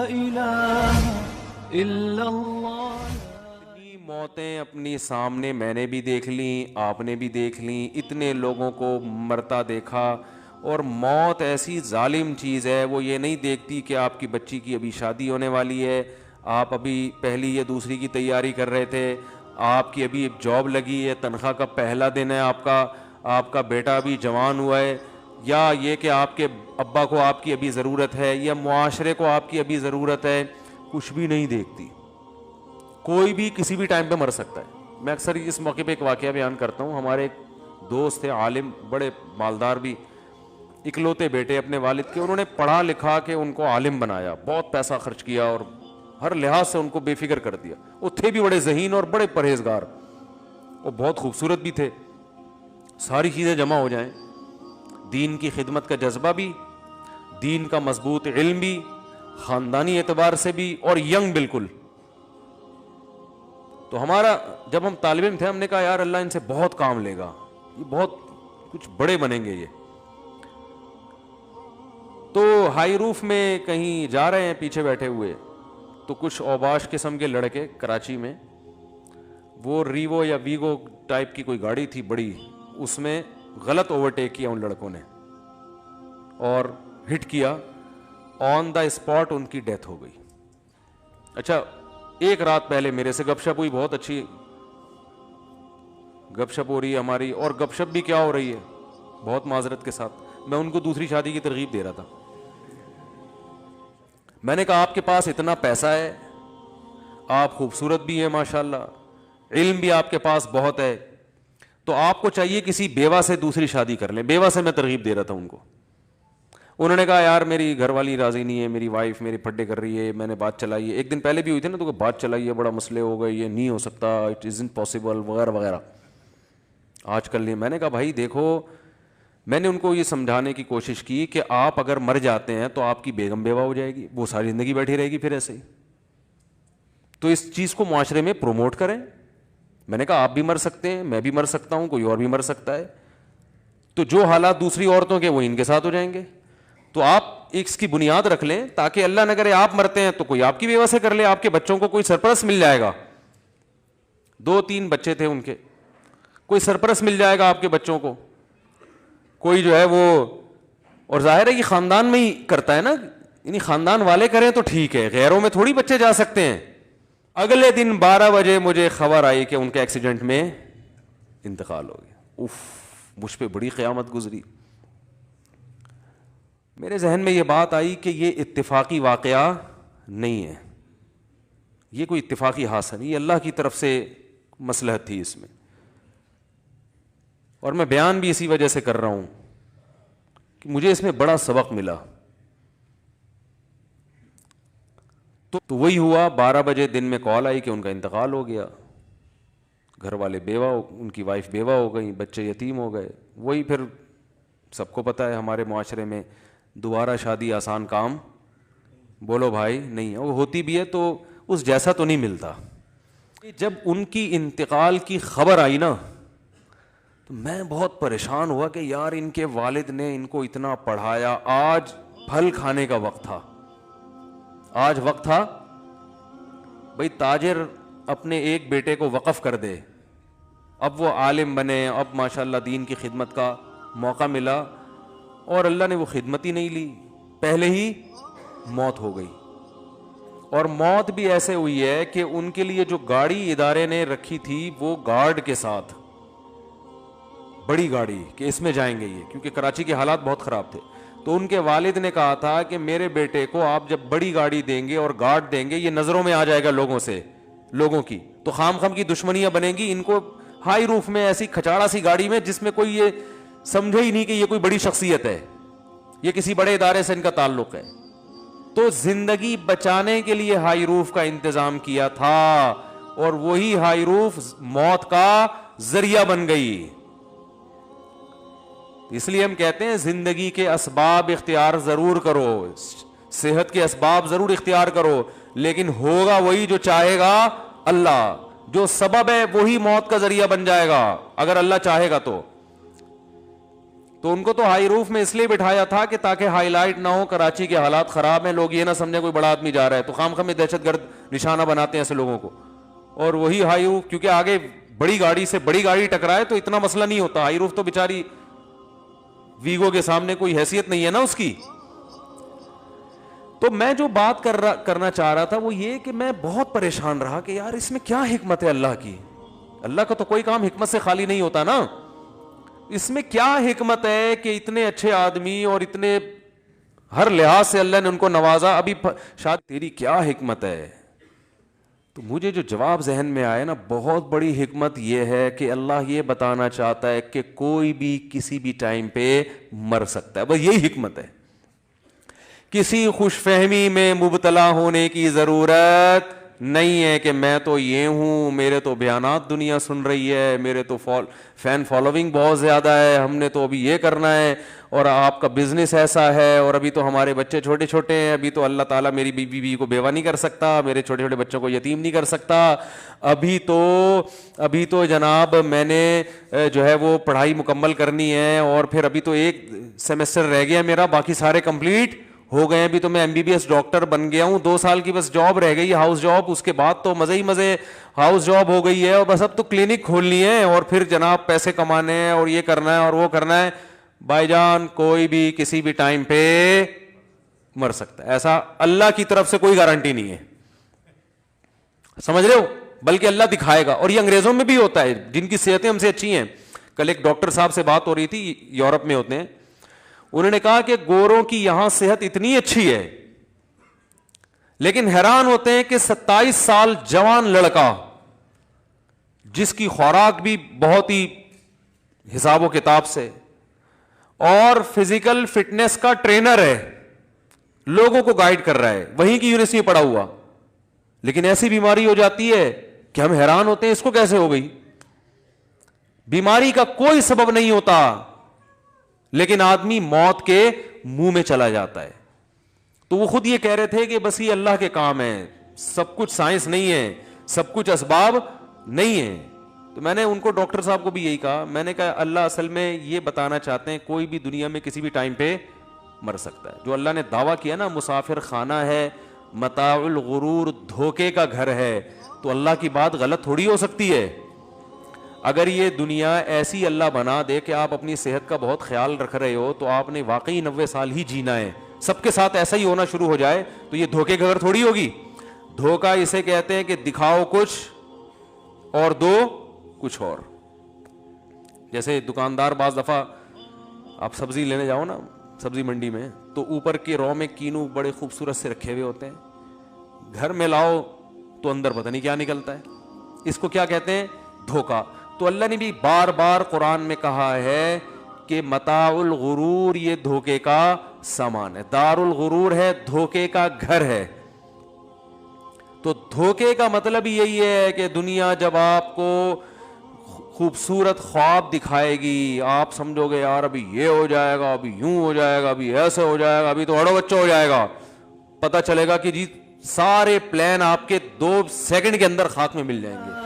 إله إلا الله. اتنی موتیں اپنی سامنے میں نے بھی دیکھ لیں, آپ نے بھی دیکھ لیں, اتنے لوگوں کو مرتا دیکھا. اور موت ایسی ظالم چیز ہے, وہ یہ نہیں دیکھتی کہ آپ کی بچی کی ابھی شادی ہونے والی ہے, آپ ابھی پہلی یا دوسری کی تیاری کر رہے تھے, آپ کی ابھی جاب لگی ہے, تنخواہ کا پہلا دن ہے آپ کا بیٹا ابھی جوان ہوا ہے, یا یہ کہ آپ کے ابا کو آپ کی ابھی ضرورت ہے, یا معاشرے کو آپ کی ابھی ضرورت ہے, کچھ بھی نہیں دیکھتی. کوئی بھی کسی بھی ٹائم پہ مر سکتا ہے. میں اکثر اس موقع پہ ایک واقعہ بیان کرتا ہوں. ہمارے ایک دوست تھے عالم, بڑے مالدار بھی, اکلوتے بیٹے اپنے والد کے, انہوں نے پڑھا لکھا کے ان کو عالم بنایا, بہت پیسہ خرچ کیا اور ہر لحاظ سے ان کو بے فکر کر دیا. وہ تھے بھی بڑے ذہین اور بڑے پرہیزگار, وہ بہت خوبصورت بھی تھے. ساری چیزیں جمع ہو جائیں, دین کی خدمت کا جذبہ بھی, دین کا مضبوط علم بھی, خاندانی اعتبار سے بھی, اور ینگ بالکل. تو ہمارا جب ہم طالب علم تھے, ہم نے کہا یار اللہ ان سے بہت کام لے گا, یہ بہت کچھ بڑے بنیں گے یہ. تو ہائی روف میں کہیں جا رہے ہیں پیچھے بیٹھے ہوئے, تو کچھ اوباش قسم کے لڑکے کراچی میں, وہ ریوو یا ویگو ٹائپ کی کوئی گاڑی تھی بڑی, اس میں غلط اوورٹیک کیا ان لڑکوں نے اور ہٹ کیا. آن دا اسپاٹ ان کی ڈیتھ ہو گئی. اچھا, ایک رات پہلے میرے سے گپ شپ ہوئی, بہت اچھی گپ شپ ہو رہی ہے ہماری, اور گپ شپ بھی کیا ہو رہی ہے بہت معذرت کے ساتھ, میں ان کو دوسری شادی کی ترغیب دے رہا تھا. میں نے کہا آپ کے پاس اتنا پیسہ ہے, آپ خوبصورت بھی ہیں ماشاءاللہ, علم بھی آپ کے پاس بہت ہے, تو آپ کو چاہیے کسی بیوہ سے دوسری شادی کر لیں. بیوہ سے میں ترغیب دے رہا تھا ان کو. انہوں نے کہا یار میری گھر والی راضی نہیں ہے, میری وائف میری پھڈے کر رہی ہے, میں نے بات چلائی ہے, ایک دن پہلے بھی ہوئی تھی نا, تو بات چلائی ہے, بڑا مسئلے ہو گئے, یہ نہیں ہو سکتا, اٹ ازنٹ پاسبل وغیرہ وغیرہ. آج کل نہیں. میں نے کہا بھائی دیکھو, میں نے ان کو یہ سمجھانے کی کوشش کی کہ آپ اگر مر جاتے ہیں تو آپ کی بیگم بیوہ ہو جائے گی, وہ ساری زندگی بیٹھی رہے گی پھر ایسے ہی. تو اس چیز کو معاشرے میں پروموٹ کریں. میں نے کہا آپ بھی مر سکتے ہیں, میں بھی مر سکتا ہوں, کوئی اور بھی مر سکتا ہے, تو جو حالات دوسری عورتوں کے وہ ان کے ساتھ ہو جائیں گے. تو آپ اس کی بنیاد رکھ لیں تاکہ اللہ نہ کرے آپ مرتے ہیں تو کوئی آپ کی بیوہ سے کر لے, آپ کے بچوں کو کوئی سرپرست مل جائے گا. 2-3 بچے تھے ان کے, کوئی سرپرست مل جائے گا آپ کے بچوں کو, کوئی جو ہے وہ. اور ظاہر ہے کہ خاندان میں ہی کرتا ہے نا, یعنی خاندان والے کریں تو ٹھیک ہے, غیروں میں تھوڑی بچے جا سکتے ہیں. اگلے دن 12 بجے مجھے خبر آئی کہ ان کے ایکسیڈنٹ میں انتقال ہو گیا. اف, مجھ پہ بڑی قیامت گزری. میرے ذہن میں یہ بات آئی کہ یہ اتفاقی واقعہ نہیں ہے, یہ کوئی اتفاقی حادثہ نہیں, یہ اللہ کی طرف سے مصلحت تھی اس میں. اور میں بیان بھی اسی وجہ سے کر رہا ہوں کہ مجھے اس میں بڑا سبق ملا. تو وہی ہوا, 12 بجے دن میں کال آئی کہ ان کا انتقال ہو گیا. گھر والے بیوہ, ان کی وائف بیوہ ہو گئی, بچے یتیم ہو گئے. وہی پھر سب کو پتہ ہے ہمارے معاشرے میں دوبارہ شادی آسان کام بولو بھائی نہیں ہے, وہ ہوتی بھی ہے تو اس جیسا تو نہیں ملتا. جب ان کی انتقال کی خبر آئی نا, تو میں بہت پریشان ہوا کہ یار ان کے والد نے ان کو اتنا پڑھایا, آج پھل کھانے کا وقت تھا, آج وقت تھا بھئی تاجر اپنے ایک بیٹے کو وقف کر دے, اب وہ عالم بنے, اب ماشاءاللہ دین کی خدمت کا موقع ملا, اور اللہ نے وہ خدمت ہی نہیں لی, پہلے ہی موت ہو گئی. اور موت بھی ایسے ہوئی ہے کہ ان کے لیے جو گاڑی ادارے نے رکھی تھی وہ گارڈ کے ساتھ, بڑی گاڑی کہ اس میں جائیں گے یہ, کیونکہ کراچی کے حالات بہت خراب تھے. تو ان کے والد نے کہا تھا کہ میرے بیٹے کو آپ جب بڑی گاڑی دیں گے اور گارڈ دیں گے, یہ نظروں میں آ جائے گا لوگوں کی, تو خام خام کی دشمنیاں بنیں گی. ان کو ہائی روف میں ایسی کھچاڑا سی گاڑی میں جس میں کوئی یہ سمجھے ہی نہیں کہ یہ کوئی بڑی شخصیت ہے, یہ کسی بڑے ادارے سے ان کا تعلق ہے. تو زندگی بچانے کے لیے ہائی روف کا انتظام کیا تھا, اور وہی ہائی روف موت کا ذریعہ بن گئی. اس لیے ہم کہتے ہیں زندگی کے اسباب اختیار ضرور کرو, صحت کے اسباب ضرور اختیار کرو, لیکن ہوگا وہی جو چاہے گا اللہ. جو سبب ہے وہی موت کا ذریعہ بن جائے گا اگر اللہ چاہے گا. تو تو ان کو تو ہائی روف میں اس لیے بٹھایا تھا کہ تاکہ ہائی لائٹ نہ ہو, کراچی کے حالات خراب ہیں, لوگ یہ نہ سمجھیں کوئی بڑا آدمی جا رہا ہے, تو خام خام میں دہشت گرد نشانہ بناتے ہیں ایسے لوگوں کو. اور وہی ہائی روف, کیونکہ آگے بڑی گاڑی سے بڑی گاڑی ٹکرائے تو اتنا مسئلہ نہیں ہوتا, ہائی روف تو بیچاری ویگو کے سامنے کوئی حیثیت نہیں ہے نا اس کی. تو میں جو بات کرنا چاہ رہا تھا وہ یہ کہ میں بہت پریشان رہا کہ یار اس میں کیا حکمت ہے اللہ کی. اللہ کا تو کوئی کام حکمت سے خالی نہیں ہوتا نا. اس میں کیا حکمت ہے کہ اتنے اچھے آدمی اور اتنے ہر لحاظ سے اللہ نے ان کو نوازا, ابھی شاید تیری کیا حکمت ہے. تو مجھے جو جواب ذہن میں آیا نا, بہت بڑی حکمت یہ ہے کہ اللہ یہ بتانا چاہتا ہے کہ کوئی بھی کسی بھی ٹائم پہ مر سکتا ہے, بس یہی حکمت ہے. کسی خوش فہمی میں مبتلا ہونے کی ضرورت نہیں ہے کہ میں تو یہ ہوں, میرے تو بیانات دنیا سن رہی ہے, میرے تو فین فالوونگ بہت زیادہ ہے, ہم نے تو ابھی یہ کرنا ہے, اور آپ کا بزنس ایسا ہے, اور ابھی تو ہمارے بچے چھوٹے چھوٹے ہیں, ابھی تو اللہ تعالیٰ میری بیوی کو بیوہ نہیں کر سکتا, میرے چھوٹے چھوٹے بچوں کو یتیم نہیں کر سکتا, ابھی تو جناب میں نے جو ہے وہ پڑھائی مکمل کرنی ہے, اور پھر ابھی تو ایک سیمسٹر رہ گیا میرا, باقی سارے کمپلیٹ ہو گئے, ابھی تو میں MBBS ڈاکٹر بن گیا ہوں, 2 سال کی بس جاب رہ گئی, ہاؤس جاب, اس کے بعد تو مزے ہی مزے ہاؤس جاب ہو گئی ہے, اور بس اب تو کلینک کھولنی ہے, اور پھر جناب پیسے کمانے ہیں, اور یہ کرنا ہے اور وہ کرنا ہے. بھائی جان کوئی بھی کسی بھی ٹائم پہ مر سکتا ہے, ایسا اللہ کی طرف سے کوئی گارنٹی نہیں ہے, سمجھ رہے ہو, بلکہ اللہ دکھائے گا. اور یہ انگریزوں میں بھی ہوتا ہے جن کی صحتیں ہم سے اچھی ہیں. کل ایک ڈاکٹر صاحب سے بات ہو رہی تھی, یورپ میں ہوتے ہیں, انہوں نے کہا کہ گوروں کی یہاں صحت اتنی اچھی ہے, لیکن حیران ہوتے ہیں کہ 27 سال جوان لڑکا جس کی خوراک بھی بہت ہی حساب و کتاب سے, اور فزیکل فٹنس کا ٹرینر ہے, لوگوں کو گائیڈ کر رہا ہے, وہیں کی یونیورسٹی میں پڑھا ہوا, لیکن ایسی بیماری ہو جاتی ہے کہ ہم حیران ہوتے ہیں اس کو کیسے ہو گئی. بیماری کا کوئی سبب نہیں ہوتا, لیکن آدمی موت کے منہ میں چلا جاتا ہے. تو وہ خود یہ کہہ رہے تھے کہ بس یہ اللہ کے کام ہے, سب کچھ سائنس نہیں ہے, سب کچھ اسباب نہیں ہے. تو میں نے ان کو, ڈاکٹر صاحب کو بھی یہی کہا, میں نے کہا اللہ اصل میں یہ بتانا چاہتے ہیں کوئی بھی دنیا میں کسی بھی ٹائم پہ مر سکتا ہے. جو اللہ نے دعویٰ کیا نا مسافر خانہ ہے, متاع الغرور, دھوکے کا گھر ہے, تو اللہ کی بات غلط تھوڑی ہو سکتی ہے. اگر یہ دنیا ایسی اللہ بنا دے کہ آپ اپنی صحت کا بہت خیال رکھ رہے ہو, تو آپ نے واقعی 90 سال ہی جینا ہے, سب کے ساتھ ایسا ہی ہونا شروع ہو جائے, تو یہ دھوکے کا گھر تھوڑی ہوگی. دھوکا اسے کہتے ہیں کہ دکھاؤ کچھ اور دو کچھ اور. جیسے دکاندار بعض دفعہ آپ سبزی لینے جاؤ نا سبزی منڈی میں, تو اوپر کے رو میں کینو بڑے خوبصورت سے رکھے ہوئے ہوتے ہیں, گھر میں لاؤ تو اندر پتہ نہیں کیا نکلتا ہے. اس کو کیا کہتے ہیں؟ دھوکا. تو اللہ نے بھی بار بار قرآن میں کہا ہے کہ متاع الغرور یہ دھوکے کا سامان ہے, دار الغرور ہے, دھوکے کا گھر ہے. تو دھوکے کا مطلب یہی ہے کہ دنیا جب آپ کو خوبصورت خواب دکھائے گی, آپ سمجھو گے یار ابھی یہ ہو جائے گا, ابھی یوں ہو جائے گا, ابھی ایسے ہو جائے گا, ابھی تو اڑو بچہ ہو جائے گا, پتہ چلے گا کہ جی سارے پلان آپ کے 2 سیکنڈ کے اندر خاک میں مل جائیں گے.